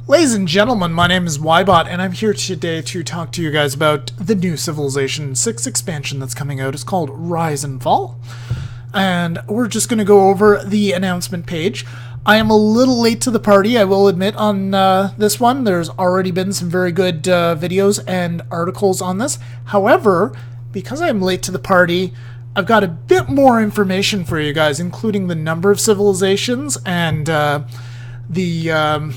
Ladies and gentlemen, my name is Ybot, and I'm here today to talk to you guys about the new Civilization 6 expansion that's coming out. It's called Rise and Fall, and we're just going to go over the announcement page. I am a little late to the party, I will admit, on this one. There's already been some very good videos and articles on this. However, because I'm late to the party, I've got a bit more information for you guys, including the number of civilizations and the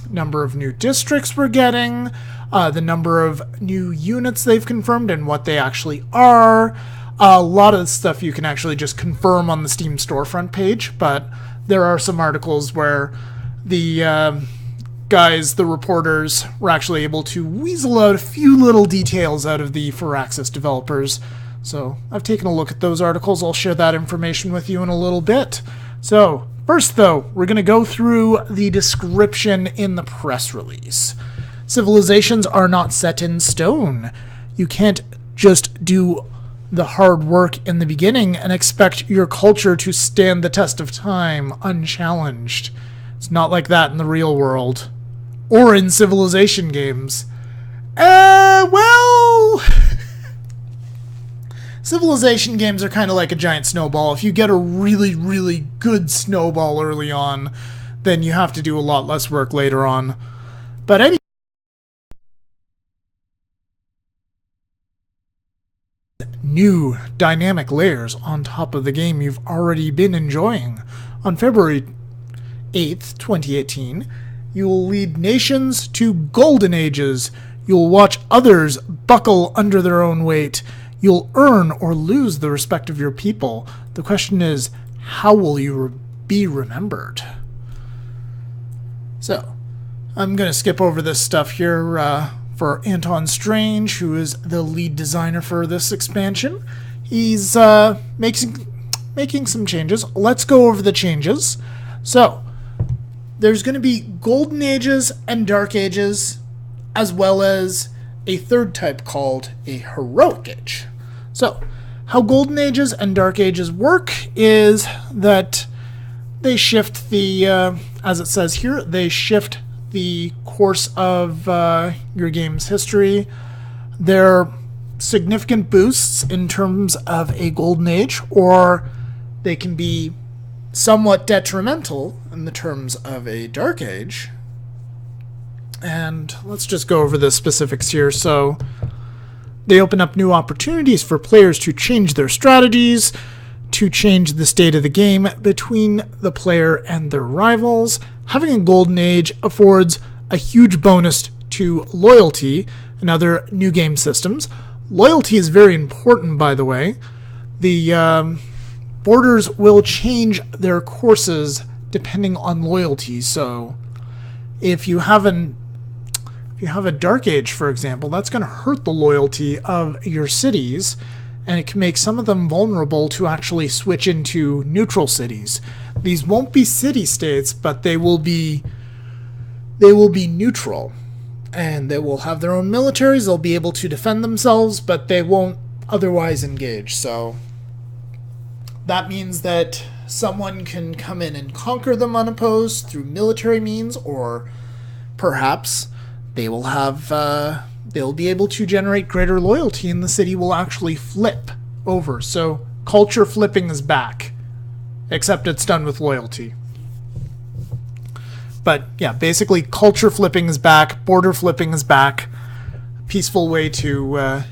number of new districts we're getting, the number of new units they've confirmed and what they actually are. A lot of the stuff you can actually just confirm on the Steam storefront page, but there are some articles where the the reporters, were actually able to weasel out a few little details out of the Firaxis developers. So I've taken a look at those articles. I'll share that information with you in a little bit. So first, though, we're going to go through the description in the press release. Civilizations are not set in stone. You can't just do the hard work in the beginning and expect your culture to stand the test of time unchallenged. It's not like that in the real world. Or in Civilization games. Well... Civilization games are kind of like a giant snowball. If you get a really, really good snowball early on, then you have to do a lot less work later on. But anyway, new dynamic layers on top of the game you've already been enjoying. On February 8th, 2018, you will lead nations to golden ages. You'll watch others buckle under their own weight. You'll earn or lose the respect of your people. The question is, how will you be remembered? So, I'm going to skip over this stuff here for Anton Strange, who is the lead designer for this expansion. He's making some changes. Let's go over the changes. So, there's going to be Golden Ages and Dark Ages, as well as a third type called a Heroic Age. So, how Golden Ages and Dark Ages work is that they shift the, as it says here, they shift the course of your game's history. They're significant boosts in terms of a Golden Age, or they can be somewhat detrimental in the terms of a Dark Age. And let's just go over the specifics here. So, they open up new opportunities for players to change their strategies, to change the state of the game between the player and their rivals. Having a Golden Age affords a huge bonus to loyalty and other new game systems. Loyalty is very important, by the way. The borders will change their courses depending on loyalty. So if you have a Dark Age, for example, that's going to hurt the loyalty of your cities, and it can make some of them vulnerable to actually switch into neutral cities. These won't be city-states, but they will be neutral, and they will have their own militaries. They'll be able to defend themselves, but they won't otherwise engage. So that means that someone can come in and conquer them unopposed through military means, or perhaps they will have, they'll be able to generate greater loyalty, and the city will actually flip over. So culture flipping is back, except it's done with loyalty. But yeah, basically culture flipping is back, border flipping is back. Peaceful way to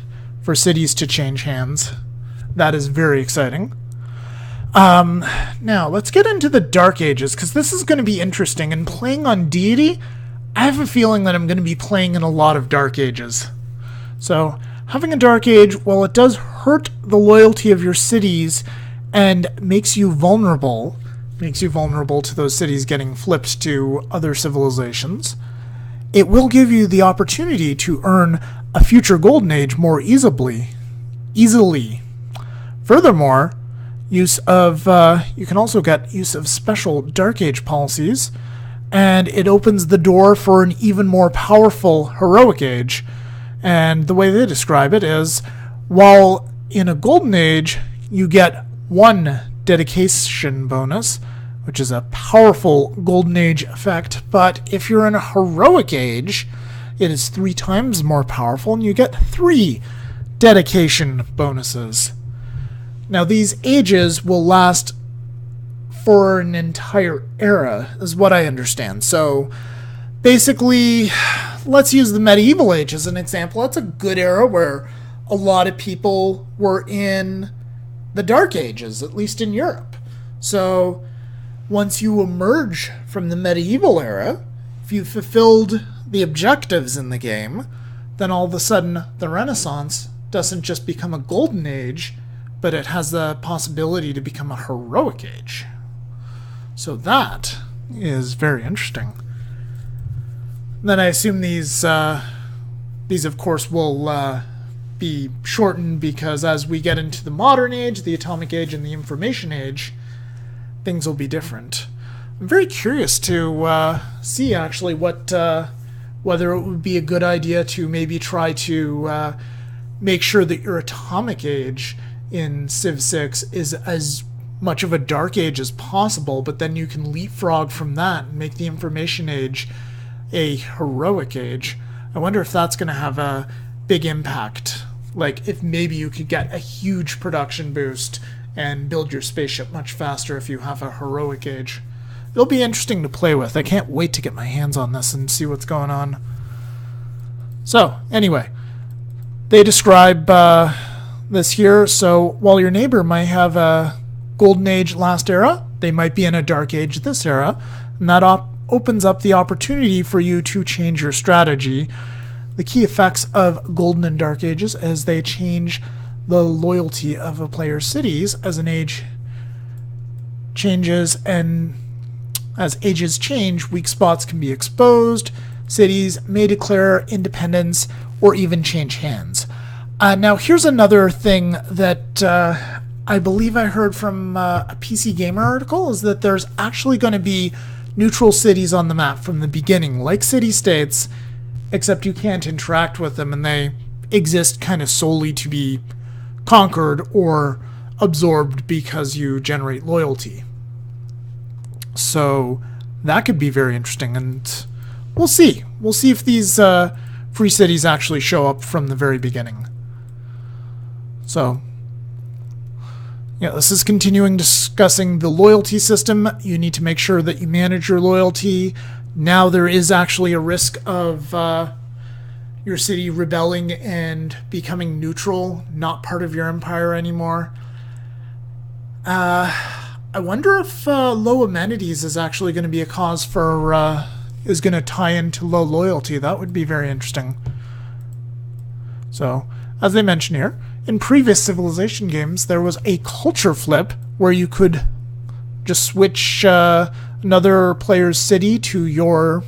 for cities to change hands. That is very exciting. Now let's get into the Dark Ages, because this is going to be interesting. And playing on Deity, I have a feeling that I'm going to be playing in a lot of Dark Ages. So, having a Dark Age, while it does hurt the loyalty of your cities and makes you vulnerable to those cities getting flipped to other civilizations, it will give you the opportunity to earn a future Golden Age more easily. Furthermore, you can also get use of special Dark Age policies, and it opens the door for an even more powerful Heroic Age. And the way they describe it is, while in a Golden Age you get one dedication bonus, which is a powerful Golden Age effect. But if you're in a Heroic Age, it is 3 times more powerful, and you get 3 dedication bonuses. Now, these ages will last for an entire era, is what I understand. So, basically, let's use the Medieval Age as an example. That's a good era where a lot of people were in the Dark Ages, at least in Europe. So, once you emerge from the medieval era, if you fulfilled the objectives in the game, then all of a sudden the Renaissance doesn't just become a golden age, but it has the possibility to become a heroic age. So that is very interesting. Then I assume these of course will be shortened, because as we get into the modern age, the atomic age, and the information age, things will be different. I'm very curious to see actually whether it would be a good idea to maybe try to make sure that your atomic age in Civ 6 is as much of a dark age as possible, but then you can leapfrog from that and make the information age a heroic age. I wonder if that's going to have a big impact. Like, if maybe you could get a huge production boost and build your spaceship much faster if you have a heroic age. It'll be interesting to play with. I can't wait to get my hands on this and see what's going on. So, anyway, they describe this here. So, while your neighbor might have a golden age last era, they might be in a dark age this era, and that opens up the opportunity for you to change your strategy. The key effects of golden and dark ages is they change the loyalty of a player's cities as an age changes, and as ages change, weak spots can be exposed, cities may declare independence, or even change hands. Now, here's another thing that I believe I heard from a PC Gamer article, is that there's actually going to be neutral cities on the map from the beginning, like city-states, except you can't interact with them, and they exist kind of solely to be conquered or absorbed because you generate loyalty. So that could be very interesting, and we'll see. We'll see if these free cities actually show up from the very beginning. So, yeah, this is continuing discussing the loyalty system. You need to make sure that you manage your loyalty. Now there is actually a risk of your city rebelling and becoming neutral, not part of your empire anymore. I wonder if low amenities is actually going to be a cause for, is going to tie into low loyalty. That would be very interesting. So, as they mention here, in previous Civilization games, there was a culture flip where you could just switch another player's city to your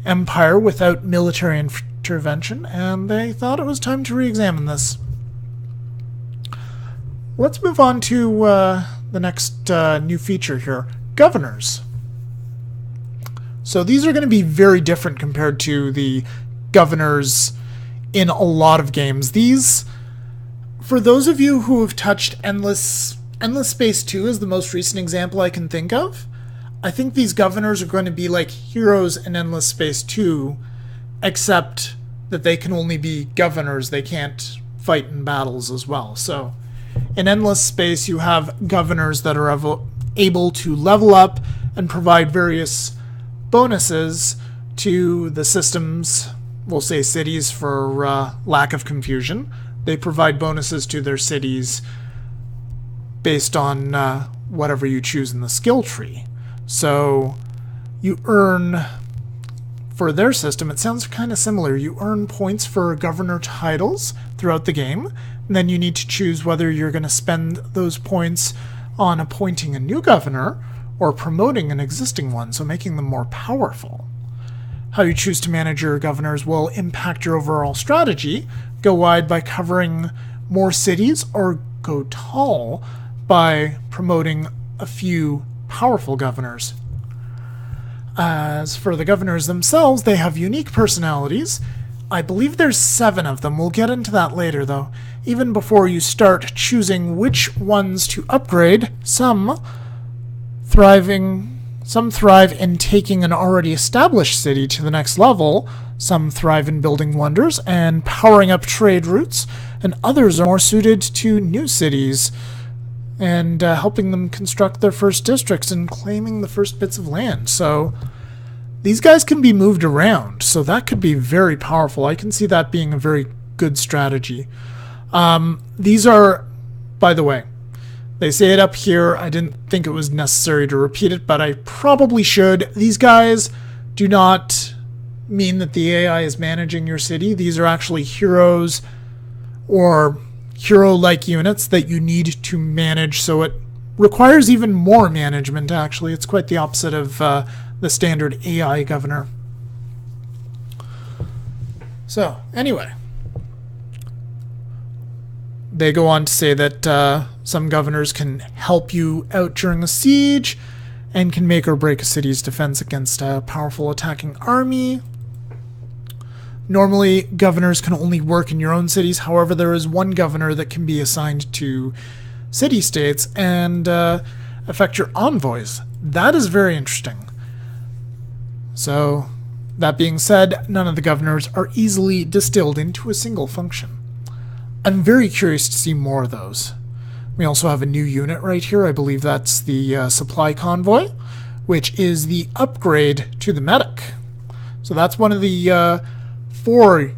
empire without military intervention, and they thought it was time to re-examine this. Let's move on to the next new feature here, governors. So these are going to be very different compared to the governors in a lot of games. These, for those of you who have touched Endless Space 2 is the most recent example I can think of. I think these governors are going to be like heroes in Endless Space 2, except that they can only be governors. They can't fight in battles as well. So in Endless Space, you have governors that are able to level up and provide various bonuses to the systems, we'll say cities for lack of confusion. They provide bonuses to their cities based on whatever you choose in the skill tree. So you earn, for their system, it sounds kind of similar. You earn points for governor titles throughout the game, and then you need to choose whether you're going to spend those points on appointing a new governor or promoting an existing one, so making them more powerful. How you choose to manage your governors will impact your overall strategy. Go wide by covering more cities, or go tall by promoting a few powerful governors. As for the governors themselves, they have unique personalities. I believe there's 7 of them. We'll get into that later, though. Even before you start choosing which ones to upgrade, some Some thrive in taking an already established city to the next level, some thrive in building wonders and powering up trade routes, and others are more suited to new cities and helping them construct their first districts and claiming the first bits of land. So these guys can be moved around, so that could be very powerful. I can see that being a very good strategy. These are, by the way, they say it up here. I didn't think it was necessary to repeat it, but I probably should. These guys do not mean that the AI is managing your city. These are actually heroes or hero-like units that you need to manage, so it requires even more management, actually. It's quite the opposite of the standard AI governor. So, anyway. They go on to say that some governors can help you out during a siege and can make or break a city's defense against a powerful attacking army. Normally, governors can only work in your own cities. However, there is one governor that can be assigned to city-states and affect your envoys. That is very interesting. So, that being said, none of the governors are easily distilled into a single function. I'm very curious to see more of those. We also have a new unit right here. I believe that's the supply convoy, which is the upgrade to the medic. So that's one of the 4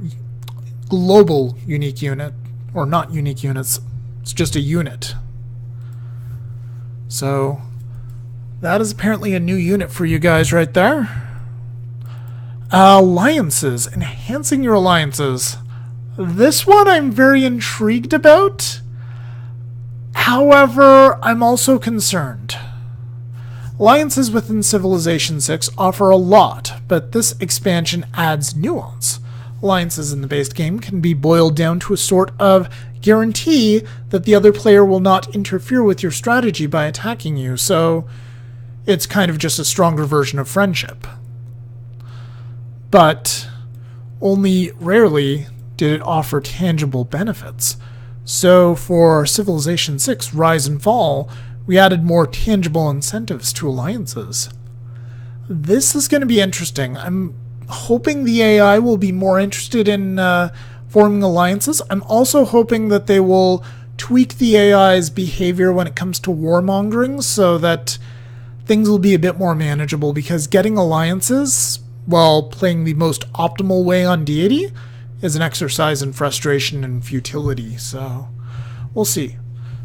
global unique unit, or not unique units. It's just a unit. So that is apparently a new unit for you guys right there. Alliances, enhancing your alliances. This one I'm very intrigued about. However, I'm also concerned. Alliances within Civilization 6 offer a lot, but this expansion adds nuance. Alliances in the base game can be boiled down to a sort of guarantee that the other player will not interfere with your strategy by attacking you, so it's kind of just a stronger version of friendship. But only rarely did it offer tangible benefits. So for Civilization 6 Rise and Fall, we added more tangible incentives to alliances. This is going to be interesting. I'm hoping the AI will be more interested in forming alliances. I'm also hoping that they will tweak the AI's behavior when it comes to warmongering so that things will be a bit more manageable, because getting alliances while playing the most optimal way on deity is an exercise in frustration and futility, so we'll see.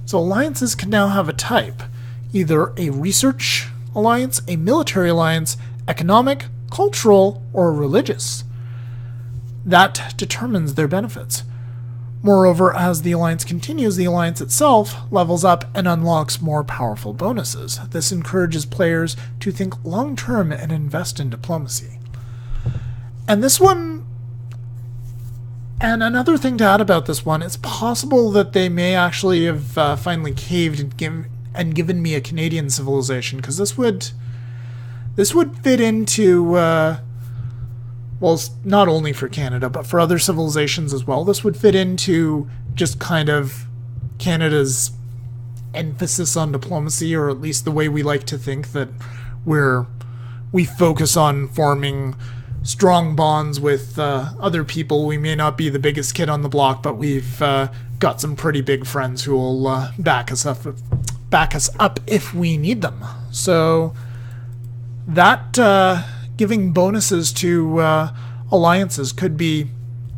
So alliances can now have a type, either a research alliance, a military alliance, economic, cultural, or religious. That determines their benefits. Moreover, as the alliance continues, the alliance itself levels up and unlocks more powerful bonuses. This encourages players to think long-term and invest in diplomacy. And this one, and another thing to add about this one, it's possible that they may actually have finally caved and given me a Canadian civilization, because this would fit into, well, not only for Canada, but for other civilizations as well. This would fit into just kind of Canada's emphasis on diplomacy, or at least the way we like to think that we focus on forming strong bonds with other people. We may not be the biggest kid on the block, but we've got some pretty big friends who will back us up if we need them. So that giving bonuses to alliances could be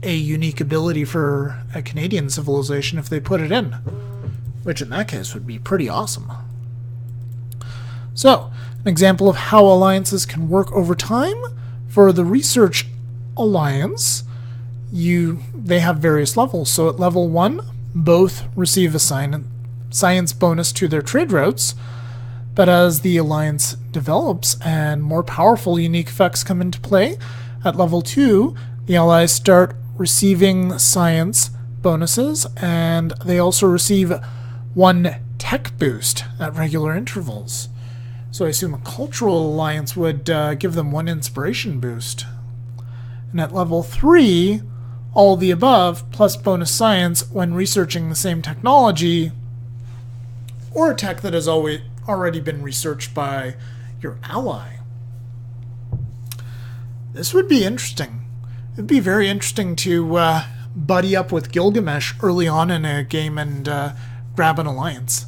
a unique ability for a Canadian civilization if they put it in, which in that case would be pretty awesome. So, an example of how alliances can work over time. For the Research Alliance, they have various levels. So at level 1, both receive a science bonus to their trade routes, but as the alliance develops and more powerful unique effects come into play, at level 2, the allies start receiving science bonuses, and they also receive 1 tech boost at regular intervals. So I assume a cultural alliance would give them 1 inspiration boost. And at level 3, all the above, plus bonus science when researching the same technology, or a tech that is already been researched by your ally. This would be interesting. It'd be very interesting to buddy up with Gilgamesh early on in a game and grab an alliance.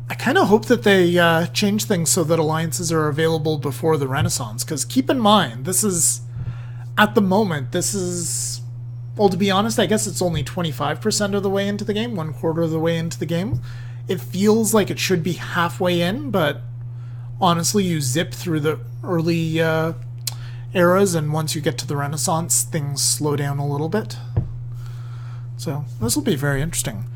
I kind of hope that they change things so that alliances are available before the Renaissance, because keep in mind, this is, at the moment, well, to be honest, I guess it's only 25% of the way into the game, 1/4 of the way into the game. It feels like it should be halfway in, but honestly, you zip through the early eras, and once you get to the Renaissance, things slow down a little bit. So this will be very interesting.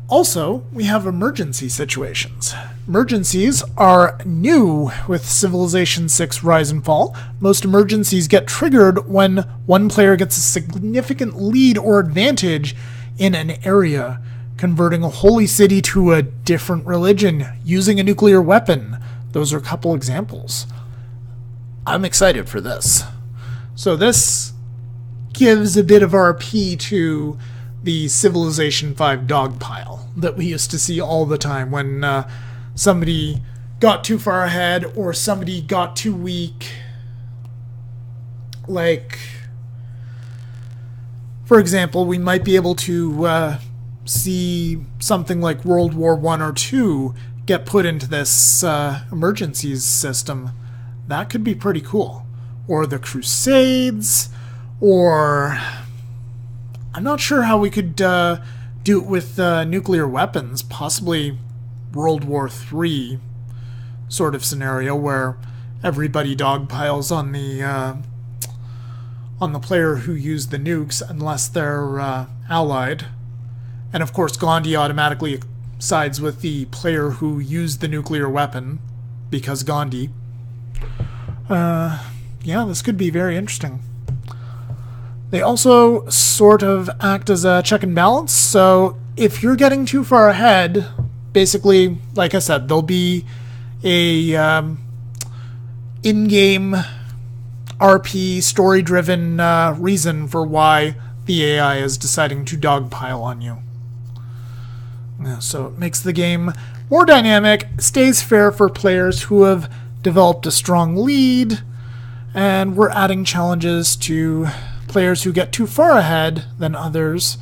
Also, we have emergency situations. Emergencies are new with Civilization 6 Rise and Fall. Most emergencies get triggered when one player gets a significant lead or advantage in an area, converting a holy city to a different religion, using a nuclear weapon. Those are a couple examples. I'm excited for this. So this gives a bit of RP to the Civilization 5 dogpile that we used to see all the time when somebody got too far ahead or somebody got too weak. Like, for example, we might be able to see something like World War I or II get put into this emergencies system. That could be pretty cool. Or the Crusades, or I'm not sure how we could do it with nuclear weapons, possibly World War III sort of scenario where everybody dogpiles on the player who used the nukes unless they're allied. And of course Gandhi automatically sides with the player who used the nuclear weapon because Gandhi. Yeah, this could be very interesting. They also sort of act as a check and balance, so if you're getting too far ahead, basically, like I said, there'll be a in-game RP story-driven reason for why the AI is deciding to dogpile on you. Yeah, so it makes the game more dynamic, stays fair for players who have developed a strong lead, and we're adding challenges to players who get too far ahead than others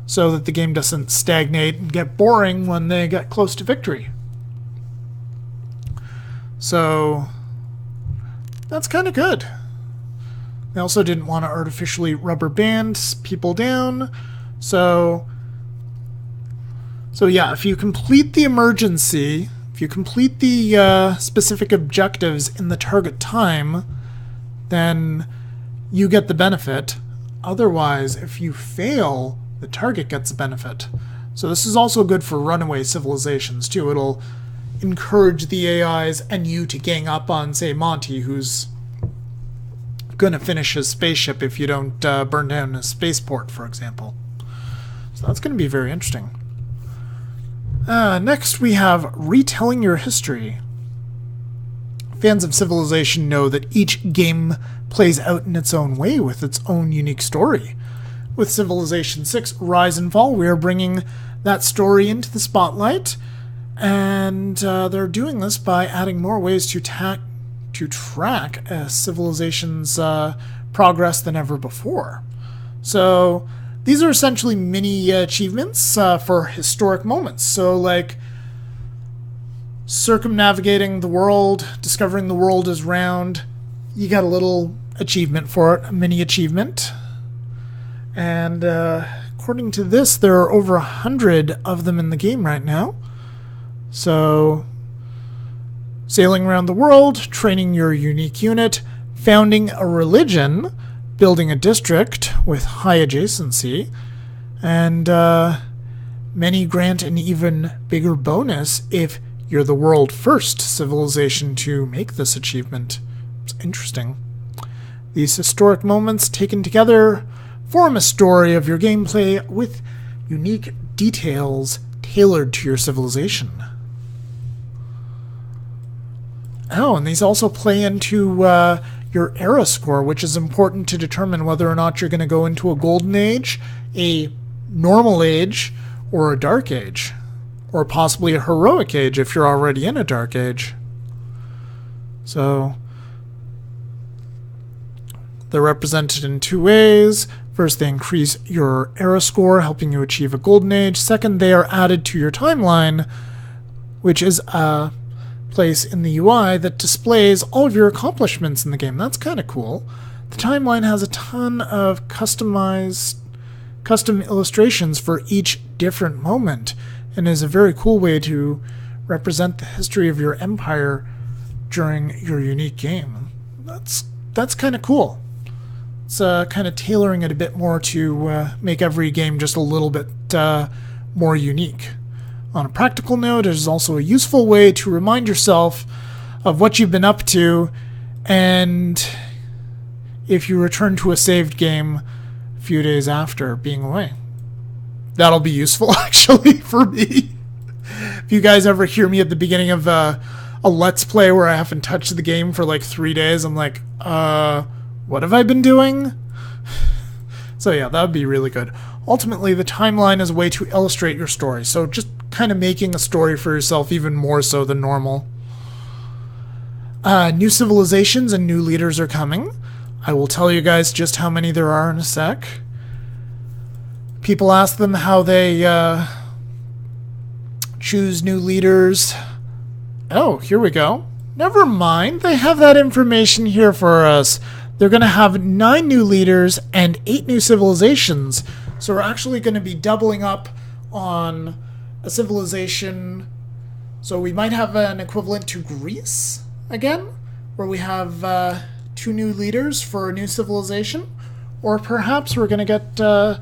so that the game doesn't stagnate and get boring when they get close to victory. So that's kind of good. They also didn't want to artificially rubber band people down, so yeah, if you complete the emergency, if you complete the specific objectives in the target time, then you get the benefit. Otherwise, if you fail, the target gets the benefit. So this is also good for runaway civilizations too. It'll encourage the AIs and you to gang up on, say, Monty, who's going to finish his spaceship if you don't burn down his spaceport, for example. So that's going to be very interesting. Next we have Retelling Your History. Fans of Civilization know that each game plays out in its own way with its own unique story. With Civilization 6 Rise and Fall, we are bringing that story into the spotlight, and they're doing this by adding more ways to track a civilization's progress than ever before. So these are essentially mini achievements for historic moments. So like circumnavigating the world, discovering the world is round, you got a little achievement for it, a mini achievement. And according to this, there are over 100 of them in the game right now. So sailing around the world, training your unique unit, founding a religion, building a district with high adjacency, and many grant an even bigger bonus if you're the world first civilization to make this achievement. It's interesting. These historic moments taken together form a story of your gameplay with unique details tailored to your civilization. Oh, and these also play into your era score, which is important to determine whether or not you're going to go into a golden age, a normal age, or a dark age. or possibly a heroic age if you're already in a dark age. So they're represented in two ways. First, they increase your era score, helping you achieve a golden age. Second, they are added to your timeline, which is a place in the UI that displays all of your accomplishments in the game. That's kind of cool. The timeline has a ton of custom illustrations for each different moment, and is a very cool way to represent the history of your empire during your unique game. That's kind of cool. It's kind of tailoring it a bit more to make every game just a little bit more unique. On a practical note, it is also a useful way to remind yourself of what you've been up to, and if you return to a saved game a few days after being away. That'll be useful, actually, for me. If you guys ever hear me at the beginning of a Let's Play where I haven't touched the game for like 3 days, I'm like, what have I been doing? So yeah, that would be really good. Ultimately, the timeline is a way to illustrate your story, so just kind of making a story for yourself even more so than normal. New civilizations and new leaders are coming. I will tell you guys just how many there are in a sec. People ask them how they choose new leaders. Oh, here we go. Never mind, they have that information here for us. They're going to have 9 new leaders and 8 new civilizations. So we're actually going to be doubling up on a civilization. So we might have an equivalent to Greece again, where we have 2 new leaders for a new civilization. Or perhaps we're going to get a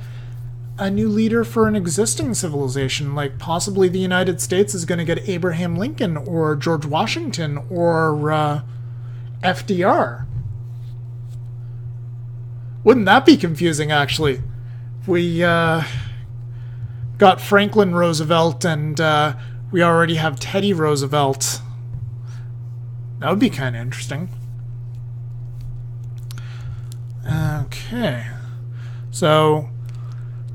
new leader for an existing civilization, like possibly the United States is going to get Abraham Lincoln or George Washington or FDR. Wouldn't that be confusing, actually? If we got Franklin Roosevelt and we already have Teddy Roosevelt. That would be kind of interesting. Okay. So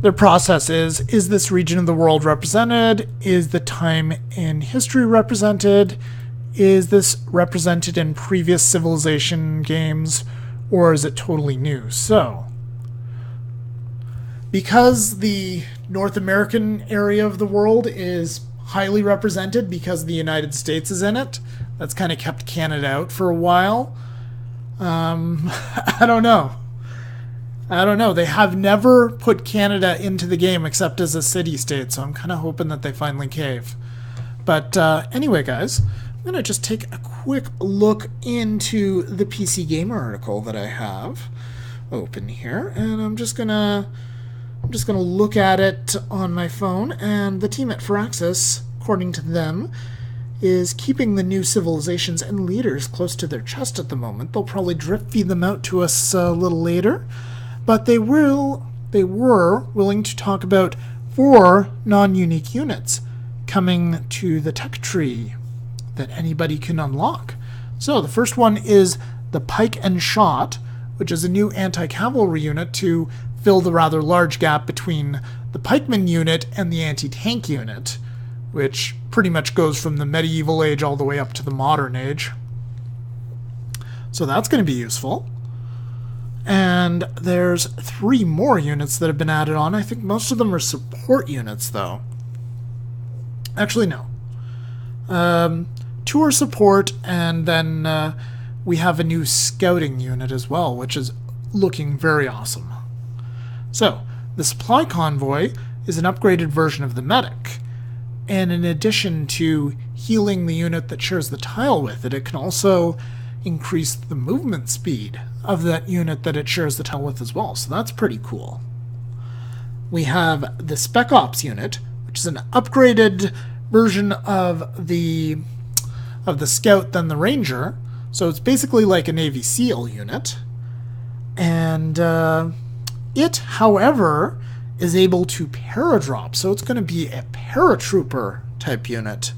their process is this region of the world represented? Is the time in history represented? Is this represented in previous civilization games? Or is it totally new? So, because the North American area of the world is highly represented because the United States is in it, that's kind of kept Canada out for a while. I don't know. They have never put Canada into the game except as a city-state, so I'm kind of hoping that they finally cave. But anyway, guys, I'm going to just take a quick look into the PC Gamer article that I have open here, and I'm just gonna look at it on my phone. And the team at Firaxis, according to them, is keeping the new civilizations and leaders close to their chest at the moment. They'll probably drip feed them out to us a little later, but they were willing to talk about 4 non-unique units coming to the tech tree that anybody can unlock. So the first one is the Pike and Shot, which is a new anti-cavalry unit to fill the rather large gap between the pikeman unit and the anti-tank unit, which pretty much goes from the medieval age all the way up to the modern age. So that's going to be useful. And there's 3 more units that have been added on. I think most of them are support units, though. Actually, no. 2 are support, and then we have a new scouting unit as well, which is looking very awesome. So, the supply convoy is an upgraded version of the medic, and in addition to healing the unit that shares the tile with it, it can also increase the movement speed of that unit that it shares the tile with as well, so that's pretty cool. We have the Spec Ops unit, which is an upgraded version of the Scout than the Ranger, so it's basically like a Navy SEAL unit. And it, however, is able to paradrop, so it's going to be a paratrooper type unit.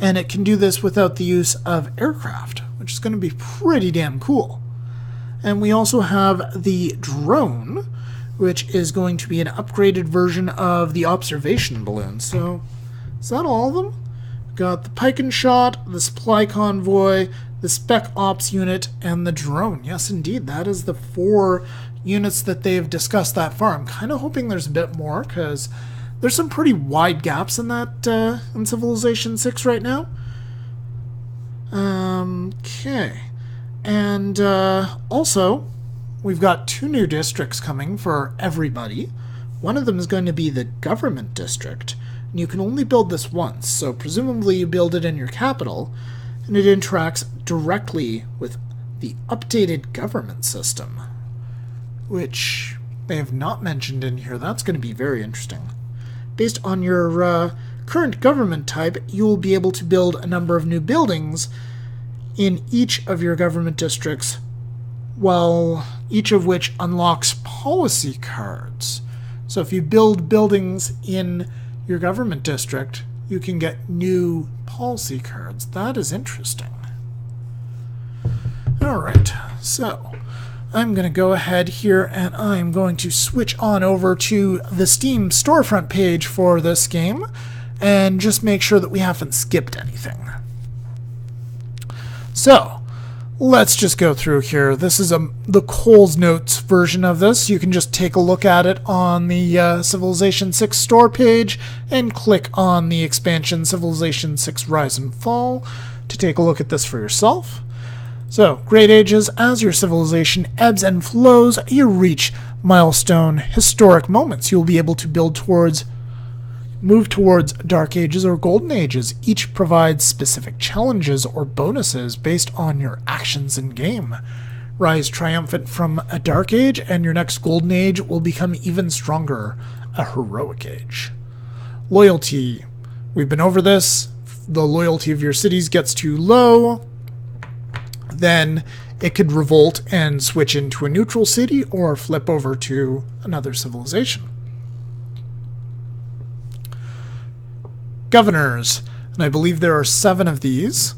And it can do this without the use of aircraft, which is going to be pretty damn cool. And we also have the drone, which is going to be an upgraded version of the observation balloon. So Is that all of them? Got the pike and shot, the supply convoy, the spec ops unit, and the drone. Yes, indeed, that is the 4 units that they've discussed that far. I'm kind of hoping there's a bit more, because there's some pretty wide gaps in that in Civilization 6 right now. Okay. And also, we've got 2 new districts coming for everybody. One of them is going to be the government district. And you can only build this once, so presumably you build it in your capital, and it interacts directly with the updated government system, which they have not mentioned in here. That's going to be very interesting. Based on your current government type, you will be able to build a number of new buildings in each of your government districts, while each of which unlocks policy cards. So if you build buildings in your government district, you can get new policy cards. That is interesting. Alright, so I'm going to go ahead here and I'm going to switch on over to the Steam storefront page for this game and just make sure that we haven't skipped anything. So, let's just go through here. This is the Cole's Notes version of this. You can just take a look at it on the Civilization 6 store page and click on the expansion Civilization 6 Rise and Fall to take a look at this for yourself. So, Great Ages, as your civilization ebbs and flows, you reach milestone historic moments. You'll be able to move towards Dark Ages or Golden Ages. Each provides specific challenges or bonuses based on your actions in game. Rise triumphant from a Dark Age, and your next Golden Age will become even stronger, a Heroic Age. Loyalty. We've been over this. The loyalty of your cities gets too low, then it could revolt and switch into a neutral city or flip over to another civilization. Governors, and I believe there are 7 of these.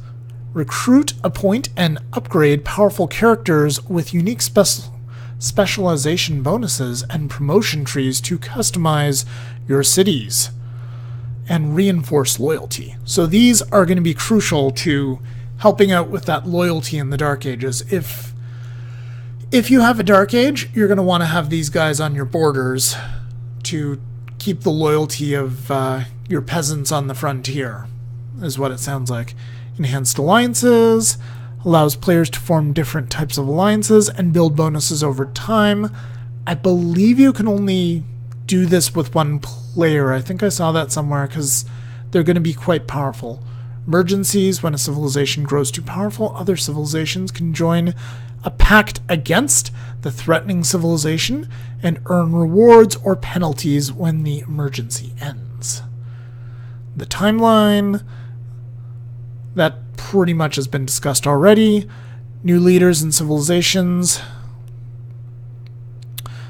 Recruit, appoint, and upgrade powerful characters with unique specialization bonuses and promotion trees to customize your cities and reinforce loyalty. So these are going to be crucial to helping out with that loyalty in the Dark Ages. If you have a Dark Age, you're going to want to have these guys on your borders to keep the loyalty of your peasants on the frontier, is what it sounds like. Enhanced alliances allows players to form different types of alliances and build bonuses over time. I believe you can only do this with 1 player. I think I saw that somewhere because they're going to be quite powerful. Emergencies, when a civilization grows too powerful, other civilizations can join a pact against the threatening civilization and earn rewards or penalties when the emergency ends. The timeline, that pretty much has been discussed already. New leaders and civilizations.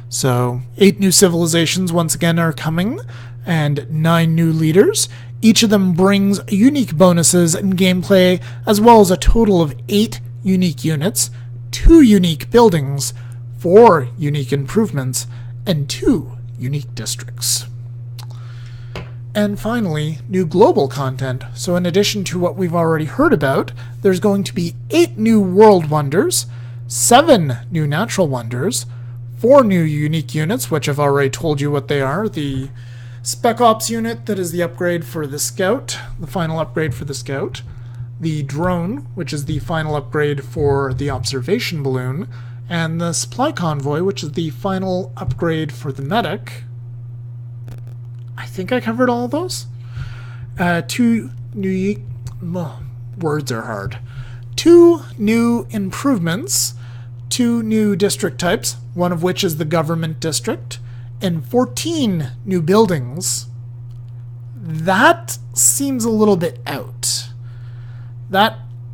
So 8 new civilizations once again are coming, and 9 new leaders. Each of them brings unique bonuses and gameplay, as well as a total of 8 unique units, 2 unique buildings, 4 unique improvements, and 2 unique districts. And finally, new global content. So in addition to what we've already heard about, there's going to be 8 new world wonders, 7 new natural wonders, 4 new unique units, which I've already told you what they are. The Spec Ops unit, that is the upgrade for the Scout, the final upgrade for the Scout. The Drone, which is the final upgrade for the Observation Balloon. And the Supply Convoy, which is the final upgrade for the Medic. I think I covered all of those. 2 new... words are hard. 2 new improvements, 2 new district types, one of which is the government district, and 14 new buildings. That seems a little bit out.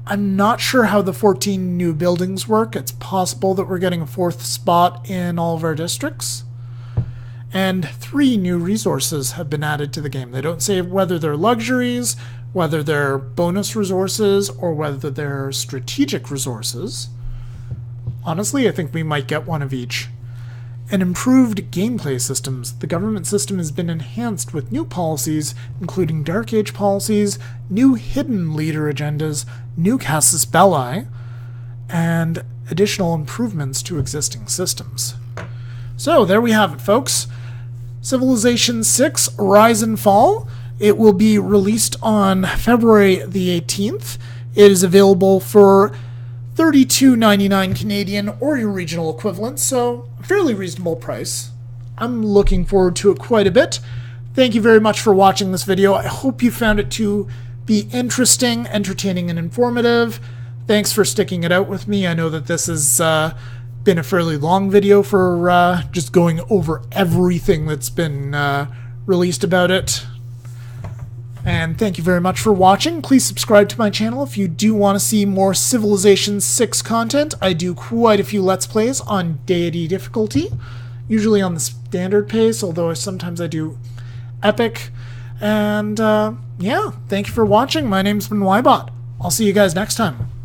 I'm not sure how the 14 new buildings work. It's possible that we're getting a 4th spot in all of our districts. And 3 new resources have been added to the game. They don't say whether they're luxuries, whether they're bonus resources, or whether they're strategic resources. Honestly, I think we might get one of each. and improved gameplay systems. The government system has been enhanced with new policies, including Dark Age policies, new hidden leader agendas, new casus belli, and additional improvements to existing systems. So there we have it, folks. Civilization 6 Rise and Fall. It will be released on February the 18th. It is available for $32.99 Canadian or your regional equivalent, so a fairly reasonable price. I'm looking forward to it quite a bit. Thank you very much for watching this video. I hope you found it to be interesting, entertaining, and informative. Thanks for sticking it out with me. I know that this has been a fairly long video for just going over everything that's been released about it. And thank you very much for watching. Please subscribe to my channel if you do want to see more Civilization 6 content. I do quite a few Let's Plays on Deity difficulty, usually on the standard pace, although sometimes I do epic. And yeah, thank you for watching. My name's been Ybot. I'll see you guys next time.